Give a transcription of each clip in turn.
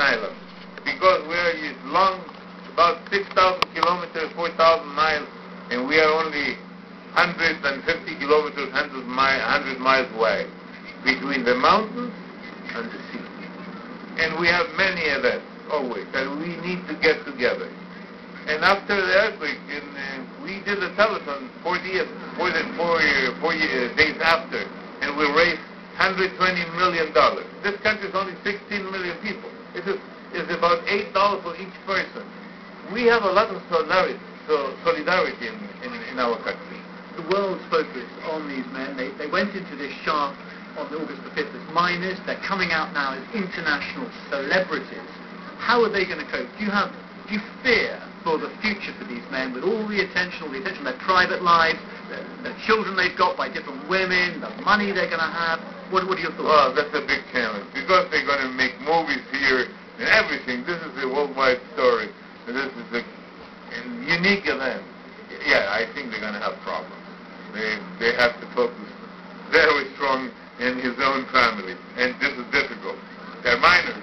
island, because we are long, about 6,000 kilometers, 4,000 miles, and we are only 150 kilometers, 100 miles away between the mountains and the sea. And we have many events, always, and we need to get together. And after the earthquake, we did a telethon 4 days after, and we raised $120 million. This country is only 16 million people. It is about $8 for each person. We have a lot of solidarity in our country. The world's focus on these men. They went into this shaft on August the 5th as miners. They're coming out now as international celebrities. How are they going to cope? Do you fear for the future for these men, with all the attention on their private lives, the children they've got by different women, the money they're going to have? What are your thoughts? Well, that's a big challenge, because they're going to make movies here and everything. This is a worldwide story. This is a unique event. Yeah, I think they're going to have problems. They have to focus very strong in his own family, and this is difficult. They're minors.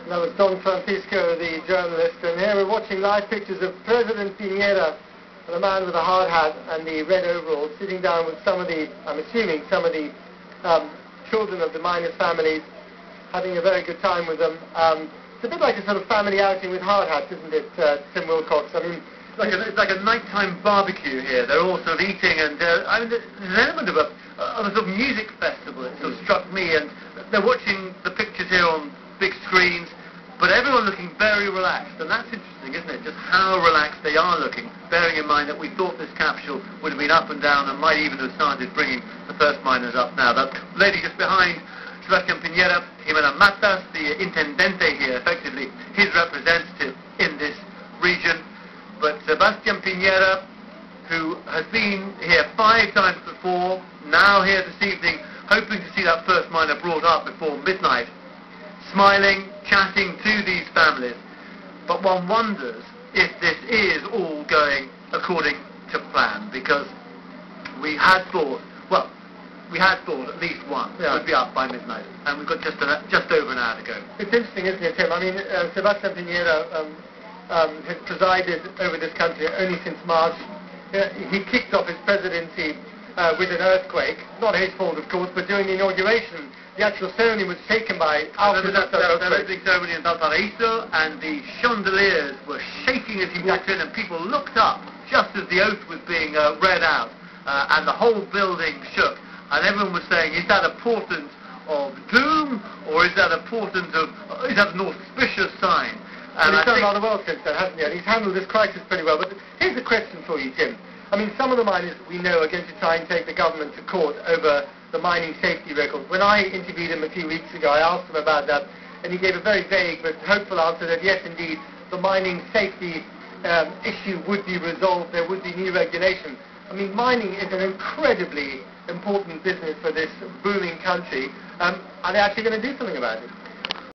That was Don Francisco, the journalist, and here we're watching live pictures of President Piñera, the man with the hard hat and the red overalls, sitting down with some of the, I'm assuming, some of the children of the miners' families, having a very good time with them. It's a bit like a sort of family outing with hard hats, isn't it, Tim Wilcox? I mean, it's like a nighttime barbecue here. They're all sort of eating, and there's an element of a sort of music festival. It sort of struck me, and they're watching the pictures here on big screens, but everyone looking very relaxed, and that's interesting, isn't it? Just how relaxed they are looking, bearing in mind that we thought this capsule would have been up and down and might even have started bringing the first miners up now. That lady just behind Sebastián Piñera, Jimena Matas, the intendente here, effectively his representative in this region. But Sebastián Piñera, who has been here 5 times before, now here this evening, hoping to see that first miner brought up before midnight, smiling, chatting to these families. But one wonders if this is all going according to plan, because we had thought at least one would be up by midnight, and we've got just over an hour to go. It's interesting, isn't it, Tim? I mean, Sebastián Piñera has presided over this country only since March. He kicked off his presidency with an earthquake. Not his fault, of course, but during the inauguration, the actual ceremony was taken by after that big ceremony in Valparaiso, and the chandeliers were shaking as he walked in, and people looked up just as the oath was being read out, and the whole building shook, and everyone was saying, is that a portent of doom, or is that a portent of, is that an auspicious sign? And he's done rather well since then, hasn't he? And he's handled this crisis pretty well. But here's a question for you, Tim. I mean, some of the miners we know are going to try and take the government to court over the mining safety record. When I interviewed him a few weeks ago, I asked him about that, and he gave a very vague but hopeful answer that yes, indeed, the mining safety issue would be resolved. There would be new regulation. I mean, mining is an incredibly important business for this booming country. Are they actually going to do something about it?